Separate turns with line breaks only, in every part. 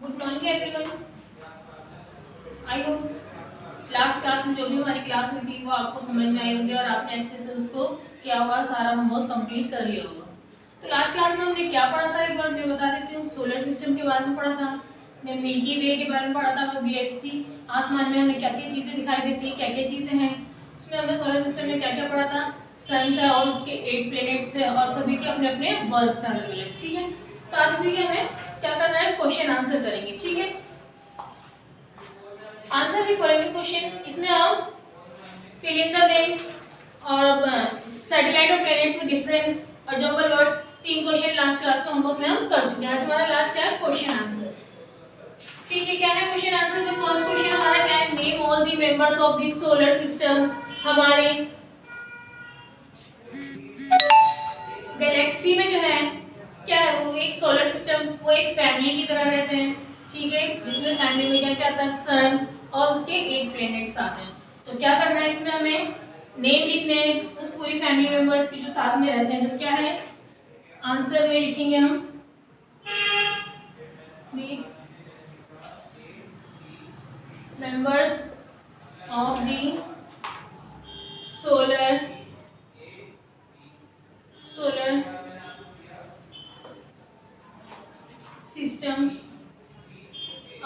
Good morning everyone. I hope last class में जो भी हमारी क्लास हुई थी वो आपको समझ में आई होगी और आपने अच्छे से उसको क्या होगा सारा होमवर्क कंप्लीट कर लिया होगा। तो लास्ट क्लास में हमने क्या पढ़ा था, एक बार मैं बता देती हूँ। सोलर सिस्टम के बारे में पढ़ा था, मैं मिल्की वे के बारे में पढ़ा था, गैलेक्सी, आसमान में हमें क्या क्या चीज़ें दिखाई देती हैं, क्या क्या चीज़ें हैं उसमें। हमने सोलर सिस्टम में क्या क्या पढ़ा था, सन था और उसके 8 प्लैनेट्स थे और सभी के अपने अपने वर्क थे अलग अलग। ठीक है, तो आज इसी हमें क्या करना है, क्वेश्चन आंसर करेंगे। ठीक है, आंसर द फॉलोइंग क्वेश्चन। इसमें हम फिल इन द ब्लैंक्स और सैटेलाइट और प्लैनेट्स में डिफरेंस और jumble word, 3 question last class के होमवर्क में हम कर चुके हैं। आज हमारा लास्ट क्या है, क्वेश्चन आंसर। ठीक है, क्या है क्वेश्चन आंसर में? फर्स्ट क्वेश्चन हमारा क्या है, name all the members of the solar system. हमारे गैलेक्सी में जो है क्या है, वो एक सोलर सिस्टम, वो एक फैमिली की तरह रहते हैं। ठीक है, जिसमें फैमिली में क्या क्या आता है, सन और उसके 8 प्लैनेट्स आते हैं। तो क्या करना है, इसमें हमें नेम लिखने हैं उस पूरी फैमिली मेंबर्स की जो साथ में रहते हैं। तो क्या है, आंसर में लिखेंगे हम members of the solar system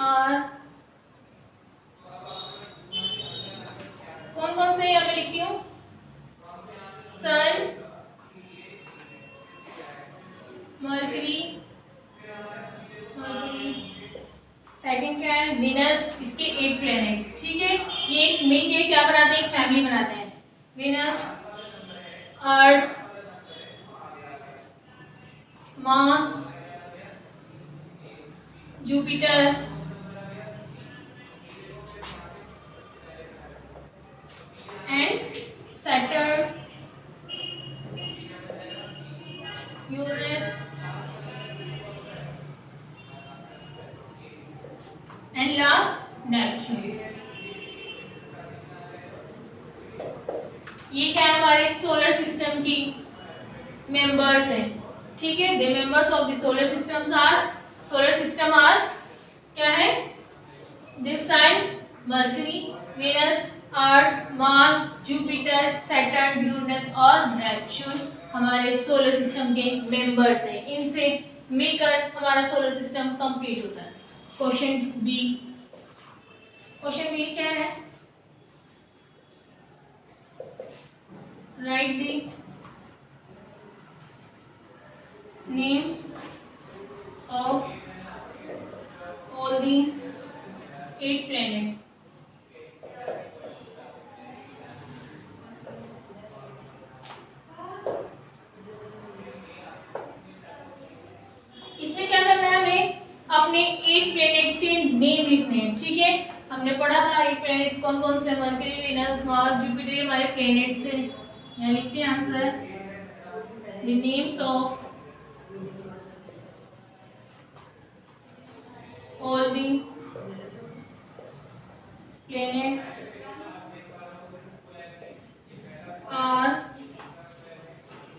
are, कौन कौन से यहाँ पे लिखती हूँ, सन, मरकरी, सेकंड क्या है, विनस, इसके 8 प्लैनेट्स। ठीक है, ये एक मिलके क्या बनाते हैं, एक फैमिली बनाते हैं। Venus, earth, Mars, Jupiter and Saturn, Uranus and last Neptune. ये क्या है, हमारे सोलर सिस्टम की मेंबर्स हैं। ठीक है, the members of the solar system are क्या है, the sun, Mercury, Venus, Earth, Mars, Jupiter, Saturn, Uranus और नेपच्यून हमारे सोलर सिस्टम के मेंबर्स हैं। इनसे मिलकर हमारा सोलर सिस्टम कंप्लीट होता है। क्वेश्चन बी क्या है, right the names of all the 8 planets. इसमें क्या करना है, हमें अपने 8 प्लैनेट्स के नेम लिखने हैं। ठीक है, हमने पढ़ा था 8 प्लैनेट्स कौन कौन से, मरकरी, वेनस, मार्स, जुपिटर, ये हमारे प्लैनेट्स थे। यहाँ लिखते हैं answer, the names of all the planets are,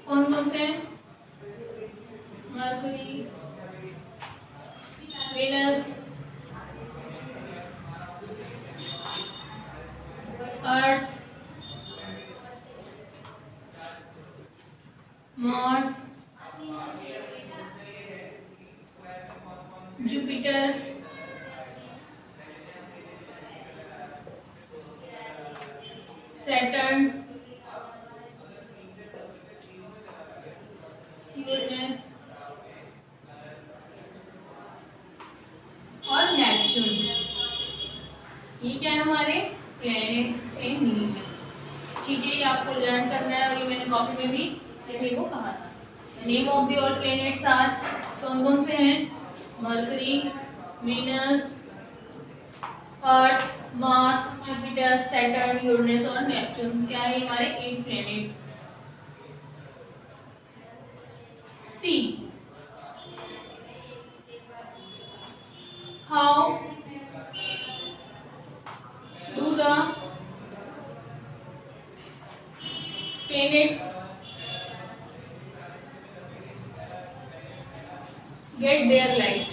कौन कौन से, mercury, Venus, Earth, Mars, Jupiter, Saturn, Uranus और नेपच्यून। ये क्या है, हमारे प्लैनेट्स के नेम है। ठीक है, ये आपको लर्न करना है और ये मैंने कॉपी में भी लिखने को कहा था। Name of the all planets are, कौन कौन से हैं, Mercury, Venus, Earth, Mars, Jupiter, Saturn, Uranus और नेपच्यून। क्या है, हमारे 8 planets. See, how do the planets get their light?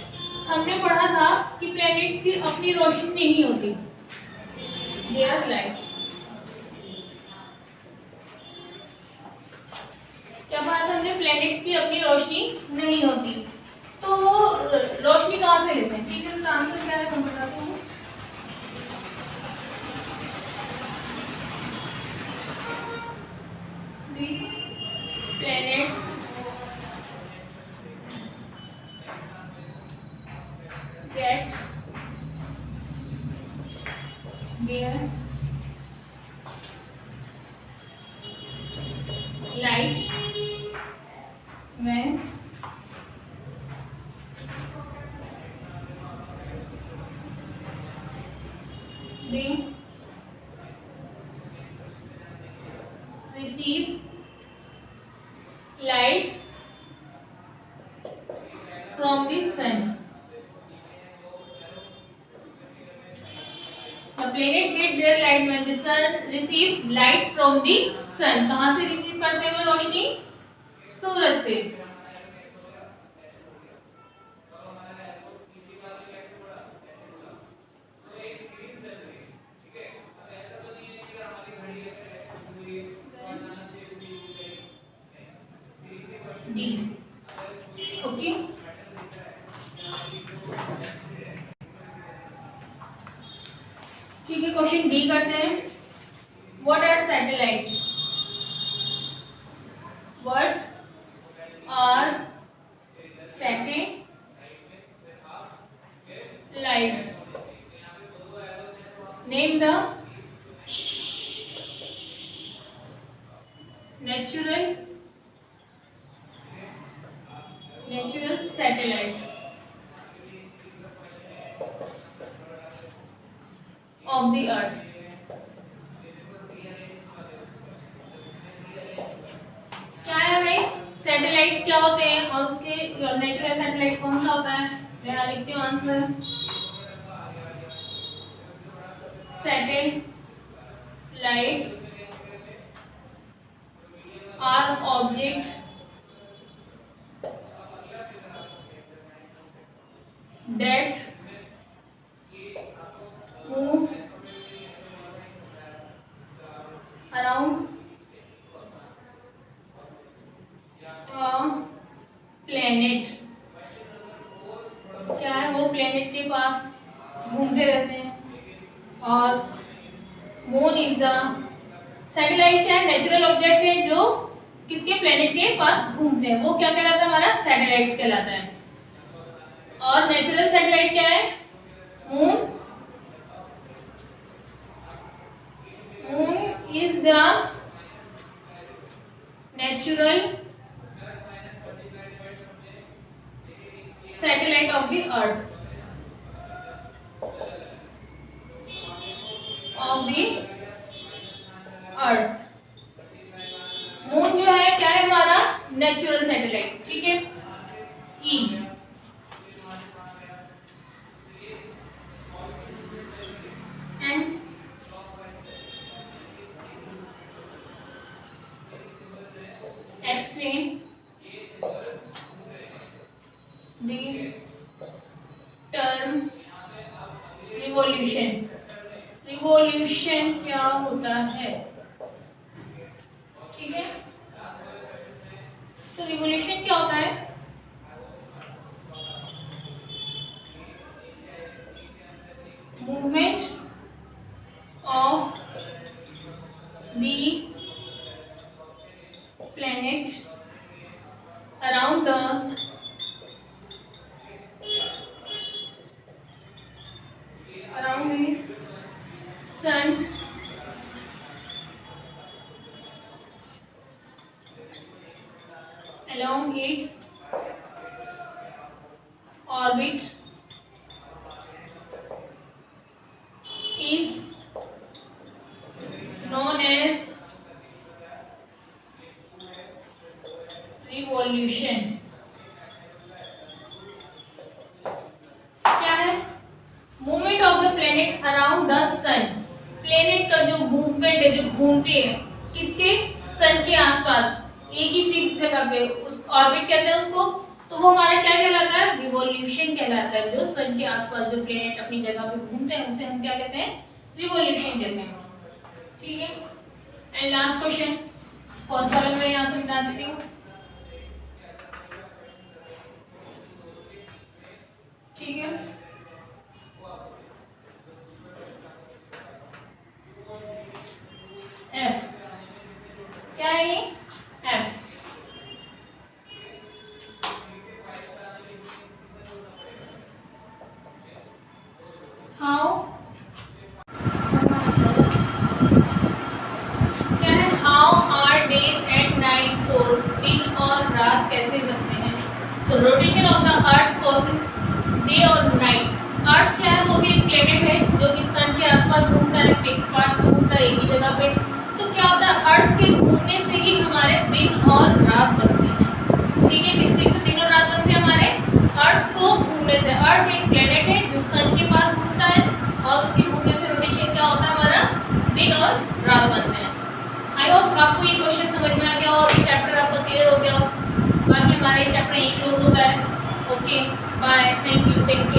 हमने पढ़ा था कि प्लैनेट्स की अपनी रोशनी नहीं होती, देयर लाइट। क्या पढ़ा था हमने? प्लैनेट्स की अपनी रोशनी नहीं होती। तो वो रोशनी कहाँ से लेते हैं? ठीक है, इसका आंसर क्या है मैं बताती हूँ। Planets get their light when they receive light from the sun. The planets get their light when the sun receive light from the sun. कहाँ से रिसीव करते हैं वो रोशनी? सूरज से। डी। ओके, ठीक है, क्वेश्चन डी करते हैं। What are satellites? What are satellites? Name the natural satellite of the earth. क्या है भाई? सैटेलाइट क्या होते हैं और उसके नेचुरल सैटेलाइट कौन सा होता है? मैं यहाँ लिखती हूँ answer. Satellites are objects that move around a planet. क्या है? वो प्लेनेट के पास घूमते रहते हैं। और मून इज द सैटेलाइट क्या है? नेचुरल ऑब्जेक्ट है जो किसके? प्लेनेट के पास घूमते हैं। वो क्या कहलाता है? हमारा सैटेलाइट्स कहलाता है। और नेचुरल सैटेलाइट क्या है? Moon is the natural satellite of the earth. Moon जो है क्या है? हमारा नेचुरल सैटेलाइट। ठीक है, E. And explain the term revolution. Revolution क्या होता है? ठीक है, तो रिवॉल्यूशन क्या होता है? Movement of the planet around the sun along its orbit is known as revolution. क्या है? Movement of the planet around the sun. Planet का जो मूवमेंट है, जो घूमते हैं किसके? सन के आसपास, एक ही फिक्स जगह पे, उस ऑर्बिट कहते हैं उसको। तो वो हमारा क्या कहलाता है? रिवॉल्यूशन कहलाता है। जो सन के आसपास जो प्लेनेट अपनी जगह पे घूमते हैं उसे हम क्या कहते हैं? रिवॉल्यूशन कहते हैं। ठीक है। एंड लास्ट क्वेश्चन फर्स्ट वाला मैं यहाँ से बता देती हूँ। ठीक है, एफ क्या है ये? एफ हाउ क्या है? How are days and night cause, दिन और रात कैसे बनते हैं? तो rotation of the earth causes day और नाइट। अर्थ क्या है? वो भी एक प्लेनेट है जो कि सन के आसपास घूमता है, फिक्स पार्ट पे घूमता है एक ही जगह पे। तो क्या होता है? अर्थ के घूमने से ही हमारे दिन और रात बनते हैं। ठीक है, किस चीज से दिन और रात बनते हैं? हमारे अर्थ को घूमने से। अर्थ एक प्लेनेट है जो सन के पास घूमता है और उसके घूमने से रोटेशन क्या होता है? हमारा दिन और रात बनते हैं। आई होप आपको ये क्वेश्चन समझ में आ गया और ये चैप्टर आपका क्लियर हो गया हो। बाकी हमारा ये चैप्टर यही क्लोज होता है। Okay, bye, thank you, take care.